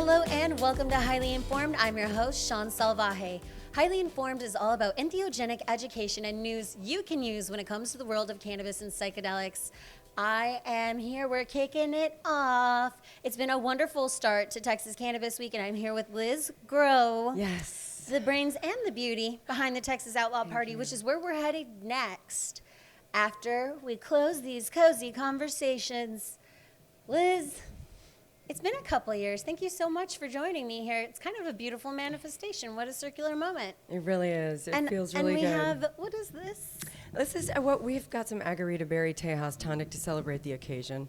Hello and welcome to Highly Informed. I'm your host, Shaun Salvaje. Highly Informed is all about entheogenic education and news you can use when it comes to the world of cannabis and psychedelics. I am here. We're kicking it off. It's been a wonderful start to Texas Cannabis Week, and I'm here with Liz Grow. Yes. The brains and the beauty behind the Texas Outlaw Party, which is where we're headed next after we close these cozy conversations. Liz, it's been a couple of years. Thank you so much for joining me here. It's kind of a beautiful manifestation. What a circular moment. It really is. It feels really good. And we have, what is this? This is what we've got, some Agarita Berry Tejas Tonic to celebrate the occasion.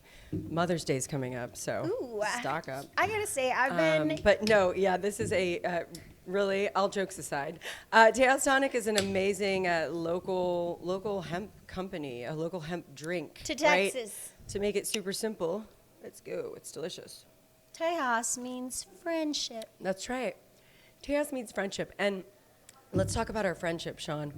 Mother's Day's coming up, so stock up. I gotta say, I've been... But no, yeah, this is a... really, all jokes aside, Tejas Tonic is an amazing local hemp company, a local hemp drink. To Texas. Right? To make it super simple, let's go. It's delicious. Tejas means friendship. That's right. Tejas means friendship. And let's talk about our friendship, Shaun.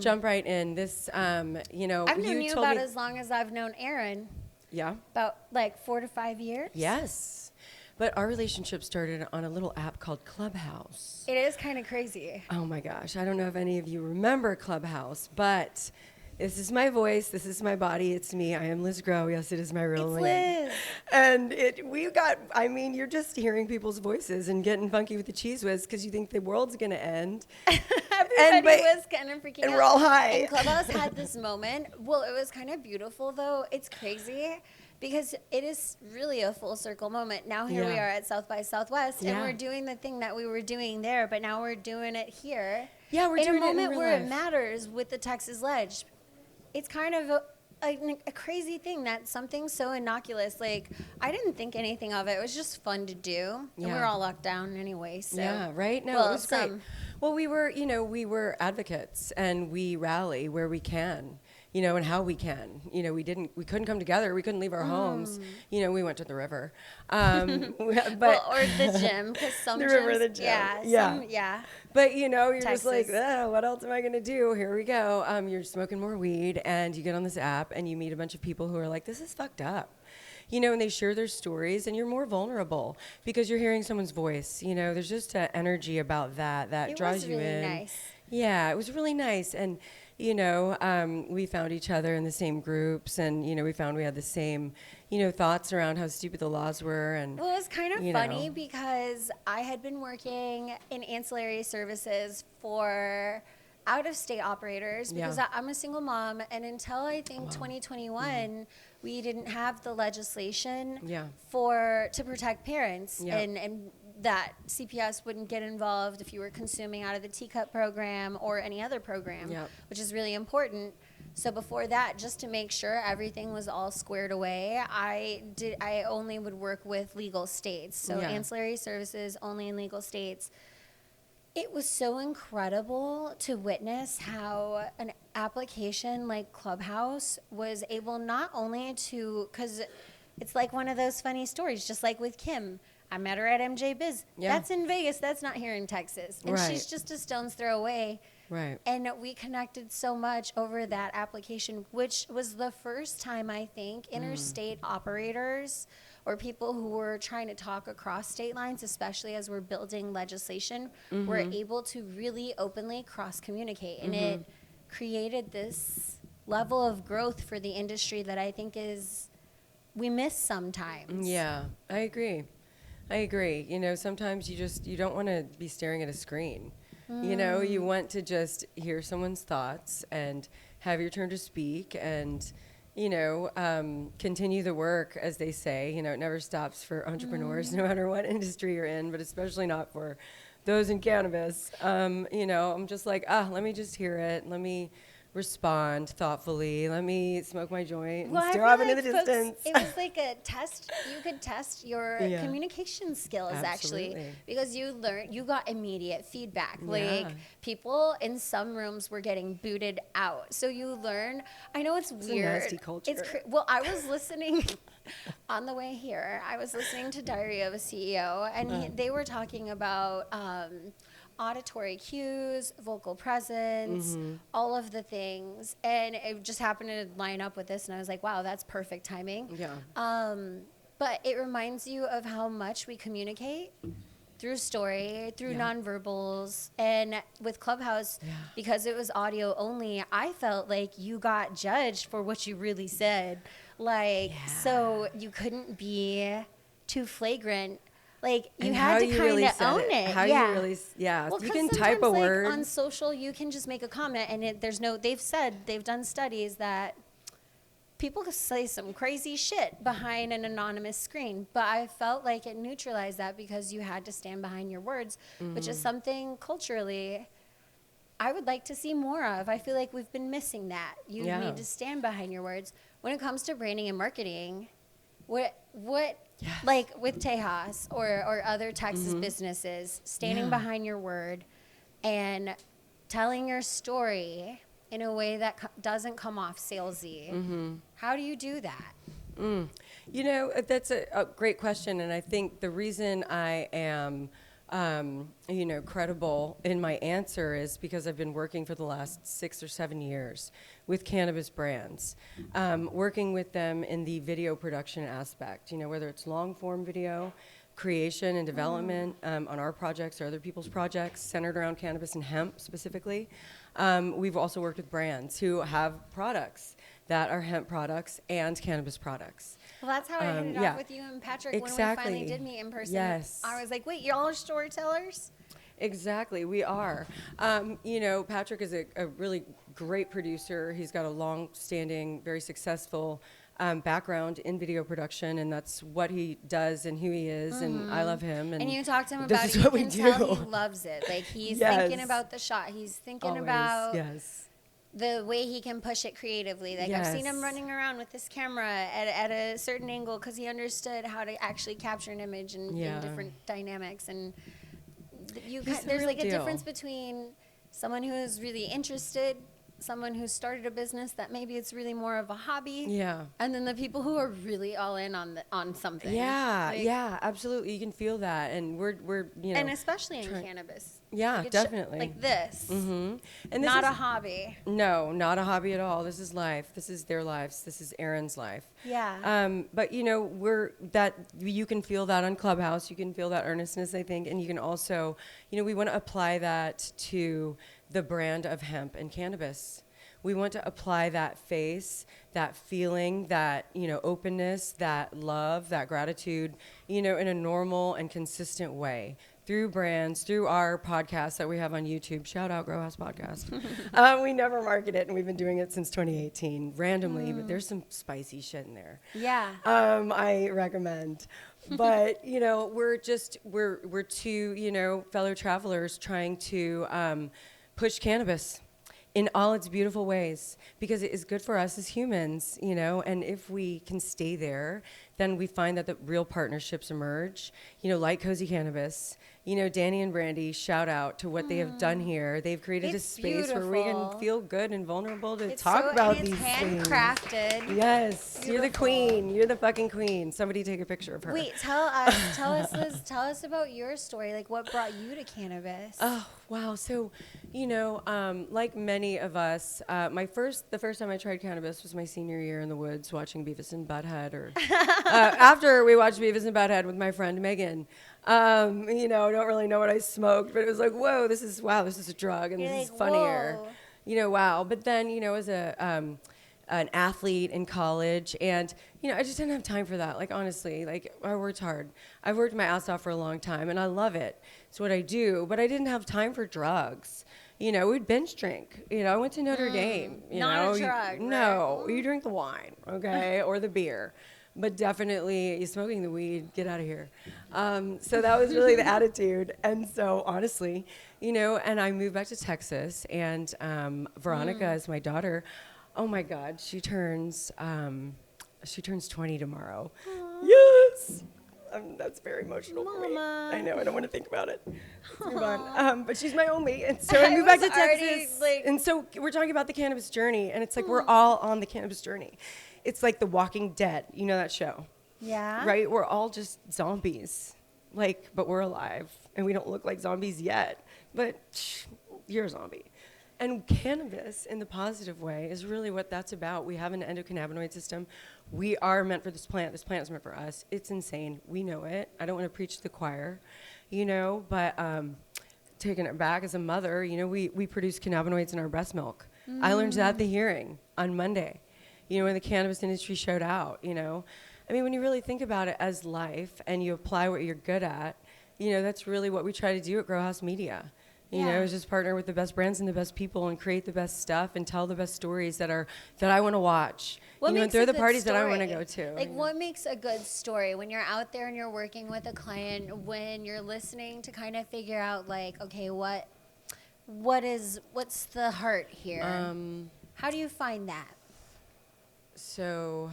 Jump right in. This, I've known you about as long as I've known Aaron. Yeah. About like 4 to 5 years. Yes. But our relationship started on a little app called Clubhouse. It is kind of crazy. Oh my gosh. I don't know if any of you remember Clubhouse, but this is my voice. This is my body. It's me. I am Liz Grow. Yes, it is my real name. Liz. And you're just hearing people's voices and getting funky with the cheese whiz because you think the world's going to end. Everybody was kind of freaking out. And we're all high. And Clubhouse had this moment. Well, it was kind of beautiful, though. It's crazy because it is really a full circle moment. Now here we are at South by Southwest, and we're doing the thing that we were doing there, but now we're doing it here. Yeah, we're doing it in moment real where life. it matters with the Texas Ledge. It's kind of a crazy thing that something so innocuous, like, I didn't think anything of it. It was just fun to do. And we were all locked down anyway. So. Yeah, right? No, well, it was great. Well, we were advocates, and we rally where we can, and how we can. We couldn't come together. We couldn't leave our homes. We went to the river. Or the gym, because some the gyms, river, the gym. Yeah. But, you're Texas. just like, what else am I going to do? Here we go. You're smoking more weed, and you get on this app, and you meet a bunch of people who are like, this is fucked up. And they share their stories, and you're more vulnerable because you're hearing someone's voice. There's just an energy about that draws you in. It was really nice. Yeah, it was really nice. And, we found each other in the same groups, and, we found we had the same, thoughts around how stupid the laws were. And well, it was kind of funny because I had been working in ancillary services for out-of-state operators because I'm a single mom, and until I think 2021, we didn't have the legislation to protect parents, and that CPS wouldn't get involved if you were consuming out of the teacup program or any other program, which is really important. So before that, just to make sure everything was all squared away, I only would work with legal states. So ancillary services only in legal states. It was so incredible to witness how an application like Clubhouse was able not only to, because it's like one of those funny stories, just like with Kim. I met her at MJ Biz. That's in Vegas. That's not here in Texas. And she's just a stone's throw away. Right. And we connected so much over that application, which was the first time, I think, interstate operators or people who were trying to talk across state lines, especially as we're building legislation, were able to really openly cross-communicate. And it created this level of growth for the industry that I think we miss sometimes. Yeah, I agree. Sometimes you don't want to be staring at a screen. You want to just hear someone's thoughts and have your turn to speak and, continue the work, as they say. It never stops for entrepreneurs, no matter what industry you're in, but especially not for those in cannabis. I'm just like, let me just hear it. Let me respond thoughtfully. Let me smoke my joint and stare off into the distance. It was like a test. You could test your communication skills, actually, because you got immediate feedback. Like, people in some rooms were getting booted out. So you learn. I know it's weird. A nasty culture. Well, I was listening on the way here. I was listening to Diary of a CEO, and they were talking about auditory cues, vocal presence, all of the things. And it just happened to line up with this, and I was like, wow, that's perfect timing. Yeah. but it reminds you of how much we communicate through story, through nonverbals. And with Clubhouse, because it was audio only, I felt like you got judged for what you really said. Like, so you couldn't be too flagrant. Like, you And had to kind really of own it. How you really, Well, you 'cause can type a sometimes, word. on social, you can just make a comment, and they've done studies that people could say some crazy shit behind an anonymous screen, but I felt like it neutralized that because you had to stand behind your words, which is something culturally I would like to see more of. I feel like we've been missing that. You need to stand behind your words. When it comes to branding and marketing, what like with Tejas or other Texas businesses, standing behind your word and telling your story in a way that doesn't come off salesy. How do you do that? You know, that's a great question. And I think the reason I am, you know, credible in my answer is because I've been working for the last 6 or 7 years with cannabis brands, working with them in the video production aspect, you know, whether it's long form video, creation and development on our projects or other people's projects centered around cannabis and hemp specifically. We've also worked with brands who have products that are hemp products and cannabis products. Well, that's how I hit it off with you and Patrick when we finally did meet in person. Yes. I was like, wait, y'all are storytellers? Exactly, we are. You know, Patrick is a really great producer. He's got a long-standing, very successful background in video production, and that's what he does and who he is, and I love him. And you talk to him this about is it, you what we can do. tell he loves it. Like, he's thinking about the shot. He's thinking about the way he can push it creatively. Like, I've seen him running around with this camera at a certain angle because he understood how to actually capture an image in different dynamics. And there's like a difference between someone who is really interested, someone who started a business that maybe it's really more of a hobby, and then the people who are really all in on something. Absolutely, you can feel that, and we're you know, and especially in cannabis, definitely like this, and this not is a hobby. No, not a hobby at all. This is life. This is their lives. This is Aaron's life. But you know, you can feel that on Clubhouse. You can feel that earnestness, I think, and you can also, you know, we want to apply that to the brand of hemp and cannabis. We want to apply that face, that feeling, that, you know, openness, that love, that gratitude, you know, in a normal and consistent way through brands, through our podcast that we have on YouTube. Shout out Grow House Podcast. We never market it, and we've been doing it since 2018 randomly, but there's some spicy shit in there. I recommend. But, you know, we're two, you know, fellow travelers trying to push cannabis in all its beautiful ways, because it is good for us as humans, you know, and if we can stay there, then we find that the real partnerships emerge, you know, like Cozy Cannabis. You know, Danny and Brandy, shout out to what they have done here. They've created a space where we can feel good and vulnerable to talk about these things. Handcrafted. Yes, you're the queen. You're the fucking queen. Somebody take a picture of her. Wait, tell us, Liz, tell us about your story. Like, what brought you to cannabis? Oh, wow. So, you know, like many of us, the first time I tried cannabis was my senior year in the woods watching Beavis and Butthead, or after we watched Beavis and Butthead with my friend Megan. You know, I don't really know what I smoked, but it was like, whoa, this is a drug, and this is funnier. Whoa. You know, wow. But then, you know, as an athlete in college, and, you know, I just didn't have time for that. Like, honestly, like, I worked hard. I've worked my ass off for a long time, and I love it. It's what I do, but I didn't have time for drugs. You know, we'd binge drink. You know, I went to Notre Dame. Not a drug, No, you drink the wine, okay, or the beer. But definitely, you're smoking the weed, get out of here. So that was really the attitude. And so, honestly, you know, and I moved back to Texas, and Veronica is my daughter. Oh my God, she turns 20 tomorrow. Aww. Yes. That's very emotional for me. I know, I don't want to think about it. Let's move on. But she's my only, and so I moved back to Texas. And so we're talking about the cannabis journey, and it's like we're all on the cannabis journey. It's like The Walking Dead. You know that show? Yeah. Right? We're all just zombies. Like, but we're alive, and we don't look like zombies yet. But you're a zombie. And cannabis, in the positive way, is really what that's about. We have an endocannabinoid system. We are meant for this plant. This plant is meant for us. It's insane. We know it. I don't want to preach to the choir, but taking it back as a mother, we produce cannabinoids in our breast milk. I learned that at the hearing on Monday, when the cannabis industry showed out, I mean, when you really think about it as life and you apply what you're good at, that's really what we try to do at Grow House Media. Is just partner with the best brands and the best people and create the best stuff and tell the best stories that I want to watch. And they're the parties that I want to go to. Like, what makes a good story when you're out there and you're working with a client, when you're listening to kind of figure out, like, okay, what's the heart here? How do you find that? So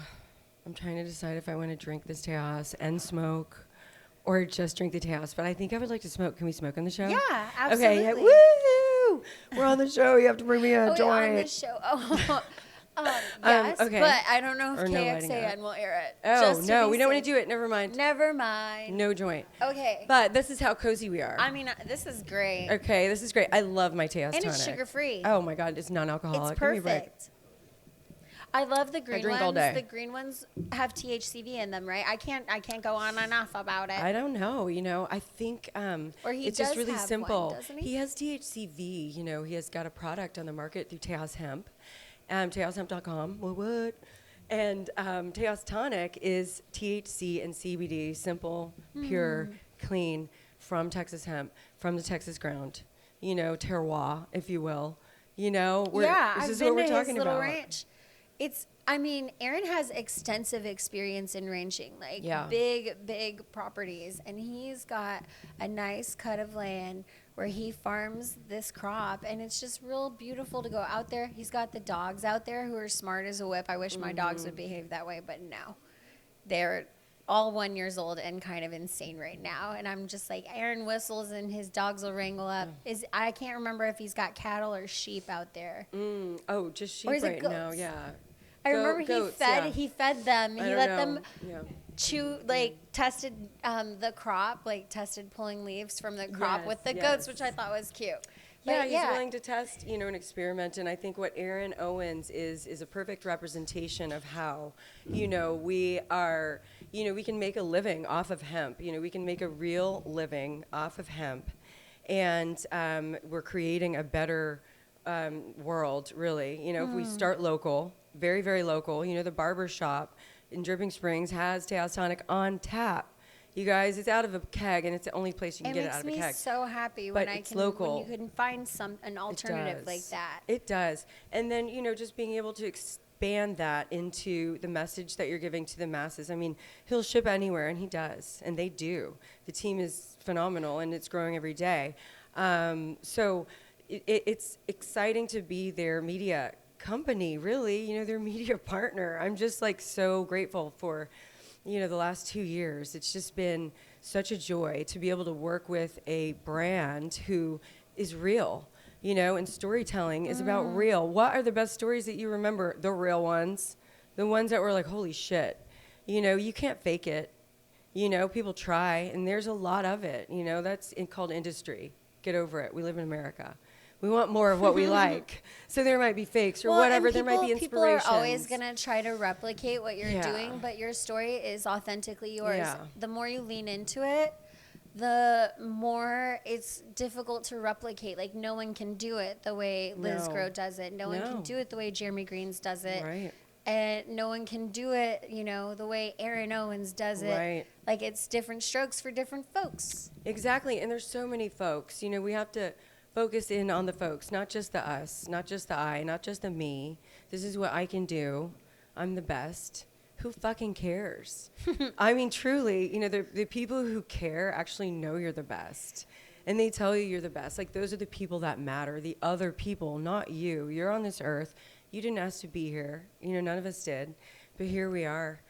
I'm trying to decide if I want to drink this Tejas and smoke or just drink the Tejas, but I think I would like to smoke. Can we smoke on the show? Yeah, absolutely. Okay, woo! We're on the show. You have to bring me a joint. On the show. Yes, okay. But I don't know if Or no KXAN will air it. Oh, no, we don't want to do it. Never mind. Never mind. No joint. Okay. But this is how cozy we are. I mean, this is great. Okay, this is great. I love my Tejas Tonic. And it's sugar-free. Oh, my God. It's non-alcoholic. It's Give me a break. perfect. I love the green drink ones. all day. The green ones have THCV in them, right? I can't go on enough about it. I don't know. I think Or he it's just does really have simple. one, doesn't he? He has THCV. He has got a product on the market through Tejas Hemp, TejasHemp.com. What? And Tejas Tonic is THC and CBD, simple, pure, clean, from Texas hemp, from the Texas ground. Terroir, if you will. This I've is been what we're to talking his little about. ranch. Aaron has extensive experience in ranching, big properties, and he's got a nice cut of land where he farms this crop, and it's just real beautiful to go out there. He's got the dogs out there who are smart as a whip. I wish my dogs would behave that way, but no. They're all 1 year old and kind of insane right now, and I'm just like, Aaron whistles and his dogs will wrangle up. I can't remember if he's got cattle or sheep out there. Oh, just sheep Or is it right goats? now, yeah. I remember goats, he fed them. He let them Yeah. chew, tested the crop, tested pulling leaves from the crop Yes, with the yes. goats, which I thought was cute. Yeah, But he's willing to test, and experiment. And I think what Aaron Owens is a perfect representation of how, we are, we can make a living off of hemp. We can make a real living off of hemp. And we're creating a better world, really. If we start local, very, very local. The barber shop in Dripping Springs has Tejas Tonic on tap. You guys, it's out of a keg, and it's the only place you can get it out of a keg. It makes me so happy But when it's local. when you can find an alternative like that. It does. And then, just being able to expand that into the message that you're giving to the masses. I mean, he'll ship anywhere, and he does, and they do. The team is phenomenal, and it's growing every day. So it's exciting to be their media company, really, their media partner. I'm just so grateful for, the last 2 years. It's just been such a joy to be able to work with a brand who is real, and storytelling is about real. What are the best stories that you remember? The real ones, the ones that were like, holy shit, you can't fake it. People try, and there's a lot of it, that's called industry. Get over it. We live in America. We want more of what we like. So there might be fakes or whatever. There might be inspirations. People are always going to try to replicate what you're doing, but your story is authentically yours. Yeah. The more you lean into it, the more it's difficult to replicate. No one can do it the way Liz Grow does it. No one can do it the way Jeremy Greens does it. Right. And no one can do it, the way Aaron Owens does it. Right. It's different strokes for different folks. Exactly. And there's so many folks. We have to focus in on the folks, not just the us, not just the I, not just the me. This is what I can do. I'm the best. Who fucking cares? I mean, truly, the people who care actually know you're the best. And they tell you you're the best. Those are the people that matter, the other people, not you. You're on this earth. You didn't ask to be here. None of us did. But here we are.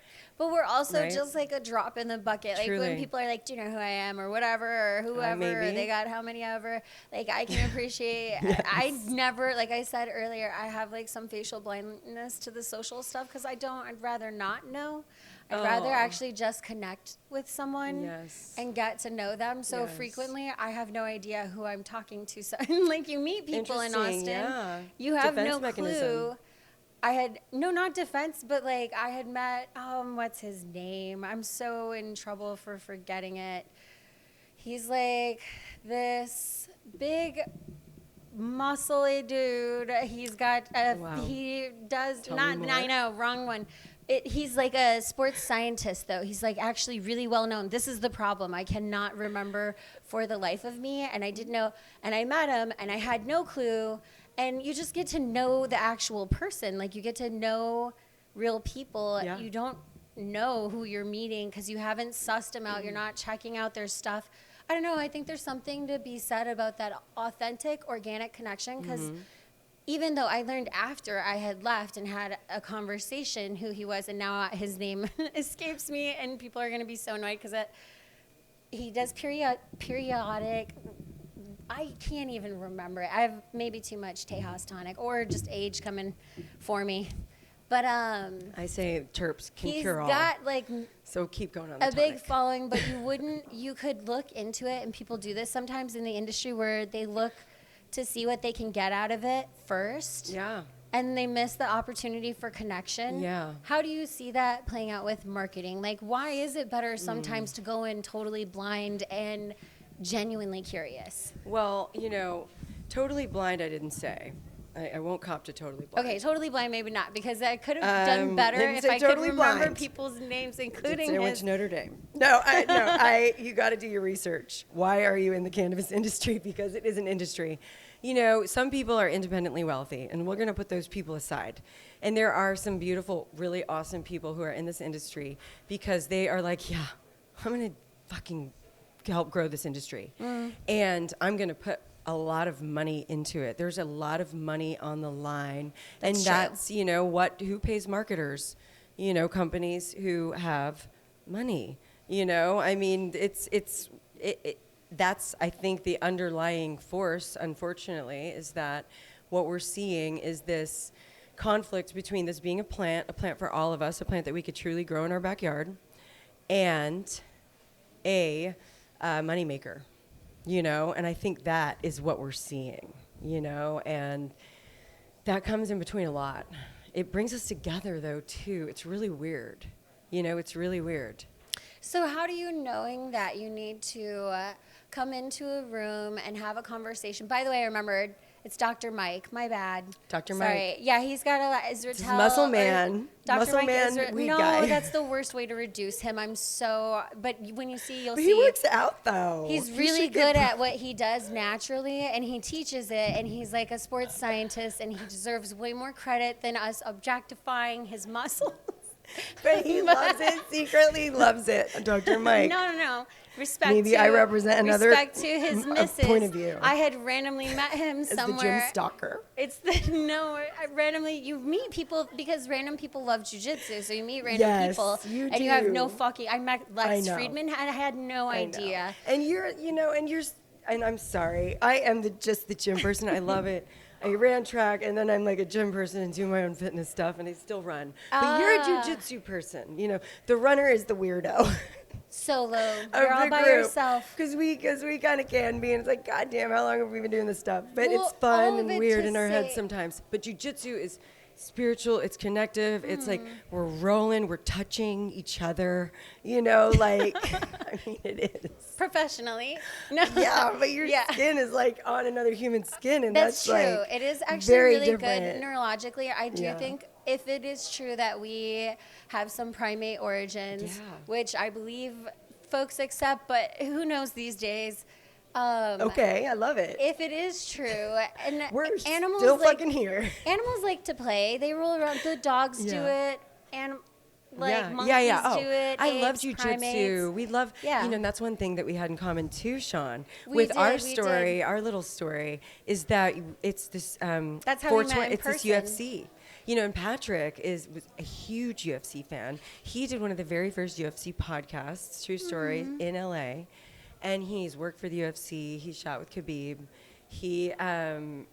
But we're also Right? just like a drop in the bucket. Like Truly. when people are like, do you know who I am or whatever, or whoever, or maybe. they got how many ever. Like I can appreciate, I never, like I said earlier, I have like some facial blindness to the social stuff because I'd rather not know. I'd rather actually just connect with someone and get to know them. So frequently I have no idea who I'm talking to. So like you meet people in Austin, you have Defense no mechanism. clue. I had, no, not defense, but like I had met, what's his name? I'm so in trouble for forgetting it. He's like this big muscly dude. He's got, he does, I know, wrong one. He's like a sports scientist, though. He's like actually really well known. This is the problem. I cannot remember for the life of me. And I didn't know. And I met him and I had no clue. And you just get to know the actual person. Like you get to know real people. Yeah. You don't know who you're meeting because you haven't sussed them out. You're not checking out their stuff. I don't know. I think there's something to be said about that authentic, organic connection because even though I learned after I had left and had a conversation who he was, and now his name escapes me, and people are going to be so annoyed because he does periodic. I can't even remember it. I have maybe too much Tejas Tonic or just age coming for me. But I say terps can cure all. He's got like so keep going on the a big following, but you could look into it, and people do this sometimes in the industry where they look to see what they can get out of it first. Yeah. And they miss the opportunity for connection. Yeah. How do you see that playing out with marketing? Like, why is it better sometimes to go in totally blind and genuinely curious? Well, totally blind I didn't say. I won't cop to totally blind. Okay, totally blind maybe not, because I could have done better if I totally could remember blind. people's names, including I his. went to Notre Dame. You got to do your research. Why are you in the cannabis industry? Because it is an industry. Some people are independently wealthy, and we're going to put those people aside. And there are some beautiful, really awesome people who are in this industry because they are like, yeah, I'm going to fucking help grow this industry. And I'm going to put a lot of money into it. There's a lot of money on the line. That's who pays marketers? Companies who have money. I mean, that's, I think, the underlying force, unfortunately, is that what we're seeing is this conflict between this being a plant for all of us, a plant that we could truly grow in our backyard, and a moneymaker, and I think that is what we're seeing, and that comes in between a lot. It brings us together, though, too. It's really weird. It's really weird. So how do you, knowing that you need to come into a room and have a conversation? By the way, I remembered, it's Dr. Mike. My bad. Dr. Sorry. Mike. Yeah, he's got a Israel. Muscle man. Dr. Muscle Mike man, weed guy. No, that's the worst way to reduce him. But when you see, you'll see. He works out, though. He's really good at what he does naturally, and he teaches it, and he's like a sports scientist, and he deserves way more credit than us objectifying his muscles. But he loves it, secretly loves it, Dr. Mike. No. Respect. Maybe I represent another respect to his missus. Point of view. I had randomly met him somewhere. As the gym stalker. Randomly you meet people because random people love jiu-jitsu, so you meet random people, and you have no fucking. I met Lex Friedman, and I had no idea. And and I'm sorry, I am just the gym person. I love it. I ran track, and then I'm like a gym person and do my own fitness stuff, and I still run. But you're a jiu-jitsu person. The runner is the weirdo. Solo. You're all by yourself. Because we kind of can be, and it's like, God damn, how long have we been doing this stuff? But it's fun and weird in our heads sometimes. But jiu-jitsu is spiritual, it's connective, it's like we're rolling, we're touching each other, I mean, it is. Professionally. No. Yeah, but your skin is like on another human skin, and that's true. Like it is actually very really different. Good neurologically. I do think if it is true that we have some primate origins, which I believe folks accept, but who knows these days. Okay, I love it. If it is true, and we're animals still fucking here. Animals like to play. They roll around. The dogs do it, and monkeys do it. I love apes, jujitsu. primates. We love, and that's one thing that we had in common too, Shaun. With our story, our little story, is that it's this. That's how we met in it's person. this UFC. And Patrick was a huge UFC fan. He did one of the very first UFC podcasts, true story, in LA. And he's worked for the UFC. He shot with Khabib. He, some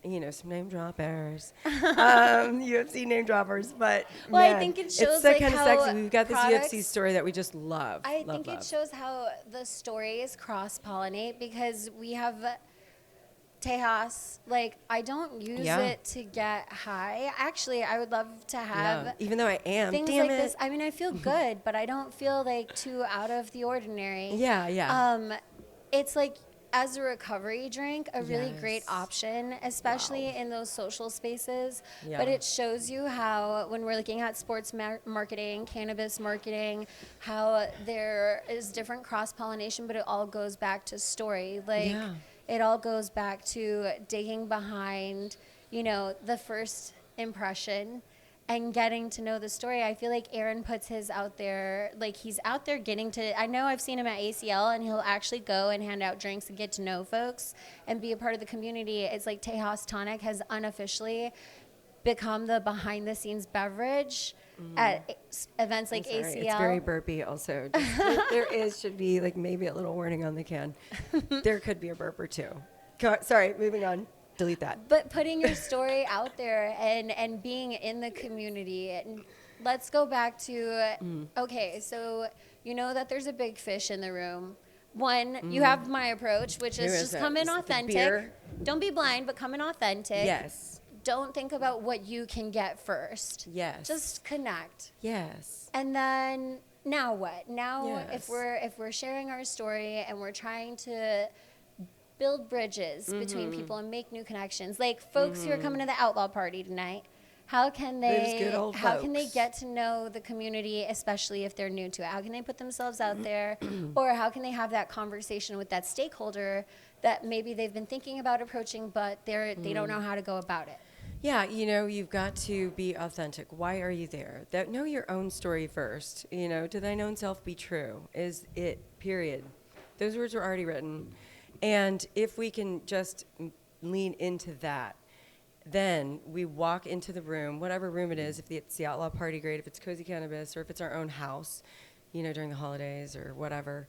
name droppers, UFC name droppers, but well, man, I think it shows it's so like kind of how sexy. We've got this products, UFC story that we just love. I think it shows how the stories cross-pollinate because we have Tejas. Like, I don't use it to get high. Actually, I would love to have even though I am things like this. I mean, I feel good, but I don't feel like too out of the ordinary. Yeah. It's like, as a recovery drink, a really great option, especially in those social spaces. Yeah. But it shows you how, when we're looking at sports marketing, cannabis marketing, how there is different cross-pollination, but it all goes back to story. Like, it all goes back to digging behind, the first impression and getting to know the story. I feel like Aaron puts his out there, like he's out there getting to, I know I've seen him at ACL and he'll actually go and hand out drinks and get to know folks and be a part of the community. It's like Tejas Tonic has unofficially become the behind the scenes beverage at events like ACL. It's very burpy also. Should be like maybe a little warning on the can. There could be a burp or two. Sorry, moving on. Delete that. But putting your story out there and being in the community. And let's go back to, okay, so you know that there's a big fish in the room. One, you have my approach, which is just come in authentic. Don't be blind, but come in authentic. Yes. Don't think about what you can get first. Yes. Just connect. Yes. And then now what? Now if we're sharing our story and we're trying to build bridges between people and make new connections. Like folks who are coming to the outlaw party tonight, how can they get to know the community, especially if they're new to it? How can they put themselves out there? Or how can they have that conversation with that stakeholder that maybe they've been thinking about approaching, but they don't know how to go about it? Yeah, you've got to be authentic. Why are you there? Know your own story first. To thine own self be true is it, period. Those words were already written. And if we can just lean into that, then we walk into the room, whatever room it is, if it's the outlaw party, great, if it's Cozy Cannabis, or if it's our own house, during the holidays or whatever,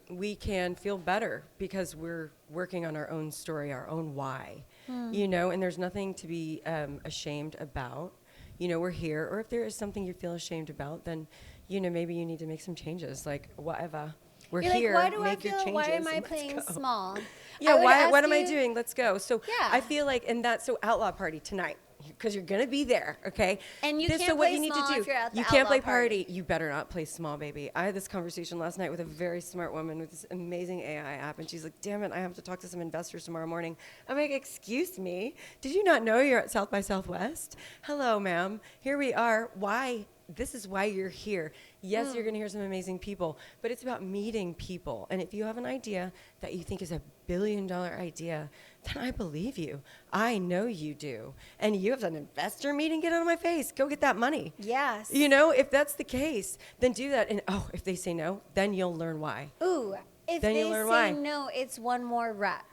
we can feel better because we're working on our own story, our own why, and there's nothing to be ashamed about. We're here, or if there is something you feel ashamed about, then, maybe you need to make some changes, like whatever. We're here. Like, why am I playing small? Yeah, what am I doing? Let's go. So I feel like, and that's so outlaw party tonight, because you're going to be there, okay? And you can't so what play you need small to do, if you're at the you can't outlaw play party. You better not play small, baby. I had this conversation last night with a very smart woman with this amazing AI app, and she's like, damn it, I have to talk to some investors tomorrow morning. I'm like, excuse me, did you not know you're at South by Southwest? Hello, ma'am. Here we are. Why? This is why you're here. Yes, you're going to hear some amazing people, but it's about meeting people. And if you have an idea that you think is a billion-dollar idea, then I believe you. I know you do. And you have an investor meeting, get out of my face. Go get that money. Yes. If that's the case, then do that. And if they say no, then you'll learn why. Ooh, if then they you'll learn say why. no, it's one more rep.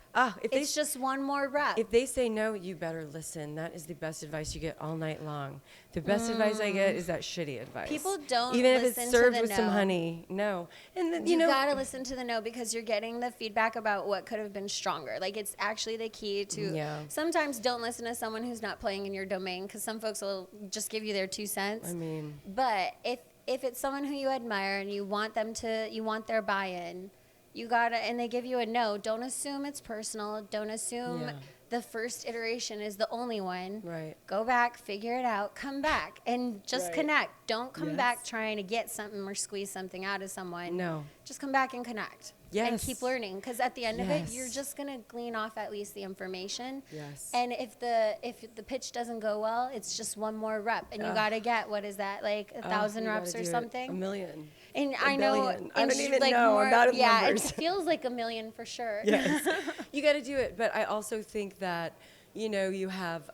It's just one more rep. If they say no, you better listen. That is the best advice you get all night long. The best advice I get is that shitty advice. People don't even if listen it's served to the with some honey. No, and then, you gotta listen to the no because you're getting the feedback about what could have been stronger. Like it's actually the key to. Yeah. Sometimes don't listen to someone who's not playing in your domain because some folks will just give you their 2 cents. I mean, but if it's someone who you admire and you want their buy-in. You gotta, and they give you a no. Don't assume it's personal. Don't assume the first iteration is the only one. Right. Go back, figure it out, come back, and just connect. Don't come back trying to get something or squeeze something out of someone. No. Just come back and connect. Yes. And keep learning, because at the end of it, you're just gonna glean off at least the information. Yes. And if the pitch doesn't go well, it's just one more rep, and you gotta get what is that, like 1,000 reps or something? 1 million. And I know, I don't even know. I'm not in numbers. It feels like 1 million for sure. Yes, you got to do it. But I also think that, you have,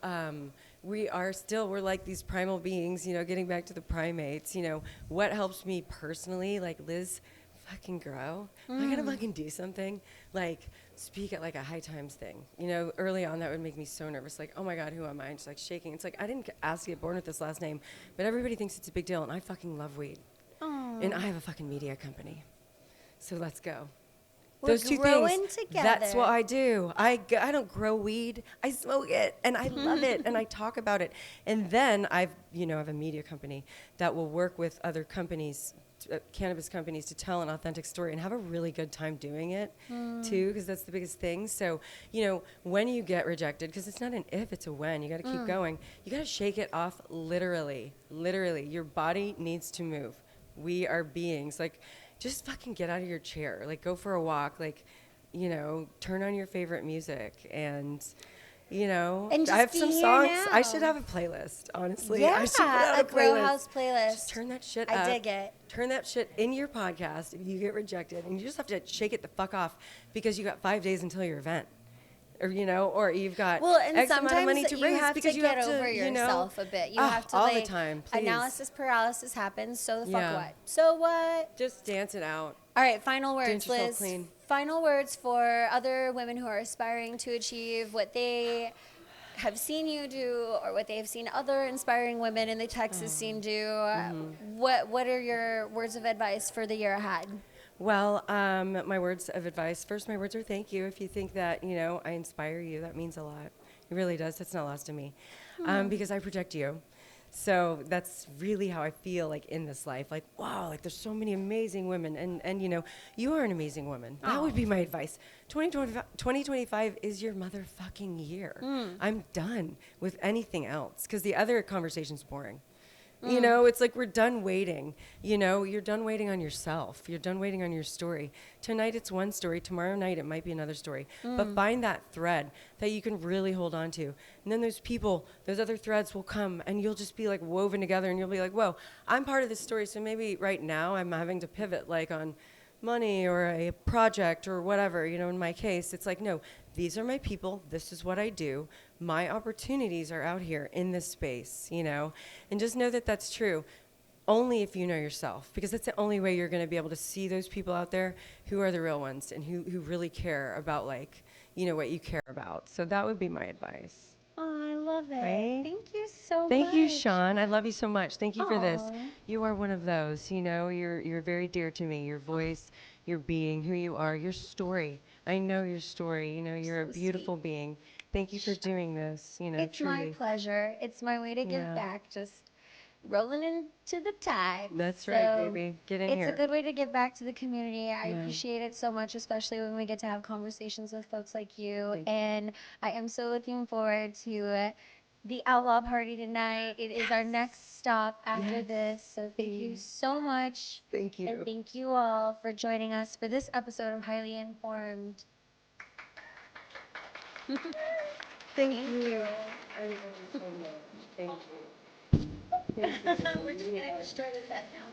we're like these primal beings, getting back to the primates, what helps me personally, like Liz fucking grow? Am I gonna fucking do something? Like, speak at like a high times thing. You know, early on that would make me so nervous. Like, oh my God, who am I? And just like shaking. It's like, I didn't ask to get born with this last name, but everybody thinks it's a big deal. And I fucking love weed. And I have a fucking media company. So let's go. We're Those two growing things, together. that's what I do. I don't grow weed. I smoke it, and I love it, and I talk about it. And then I have a media company that will work with other companies, cannabis companies, to tell an authentic story and have a really good time doing it, too, because that's the biggest thing. So, when you get rejected, because it's not an if, it's a when. You got to keep going. You got to shake it off literally. Literally. Your body needs to move. We are beings. Like, just fucking get out of your chair. Like, go for a walk. Like, turn on your favorite music. And, And just I have be some here songs. now. I should have a playlist, honestly. Yeah, I should put out a a Grow playlist. House playlist. Just turn that shit up. I dig it. Turn that shit in your podcast if you get rejected. And you just have to shake it the fuck off because you got 5 days until your event. Or you've got X amount of money to you raise have because to you get have to, over yourself a bit. You have to all the time, please. Analysis paralysis happens. So the fuck Yeah. what? So what? Just dance it out. All right, final words, Dance yourself Liz. clean. Final words for other women who are aspiring to achieve what they have seen you do or what they have seen other inspiring women in the Texas scene do. What are your words of advice for the year ahead? Well, my words of advice. First, my words are thank you. If you think that, I inspire you, that means a lot. It really does. That's not lost to me. Because I project you. So that's really how I feel like in this life. Like, wow, like there's so many amazing women. And you are an amazing woman. That would be my advice. 2025 is your motherfucking year. I'm done with anything else because the other conversation's boring. It's like we're done waiting. You're done waiting on yourself. You're done waiting on your story. Tonight it's one story. Tomorrow night it might be another story. But find that thread that you can really hold on to. And then those other threads will come and you'll just be like woven together and you'll be like, whoa, I'm part of this story. So maybe right now I'm having to pivot like on money or a project or whatever. In my case, it's like, no, these are my people. This is what I do. My opportunities are out here in this space, and just know that that's true only if you know yourself, because that's the only way you're going to be able to see those people out there who are the real ones and who really care about what you care about. So that would be my advice. Oh, I love it. Right? Thank you so much. Thank you, Shaun. I love you so much. Thank you for this. Aw. You are one of those, you're very dear to me. Your voice, your being, who you are, your story. I know your story. You're So a beautiful sweet. being. Thank you for doing this, It's truly. my pleasure. It's my way to give Yeah. back, just rolling into the tide. That's right, baby. Get in It's here. a good way to give back to the community. I Yeah. appreciate it so much, especially when we get to have conversations with folks like you. Thank you. And I am so looking forward to the Outlaw Party tonight. It is our next stop after this. So thank you so much. Thank you. And thank you all for joining us for this episode of Highly Informed. Thank you. I love you so much. Thank you. We're just gonna start with that now.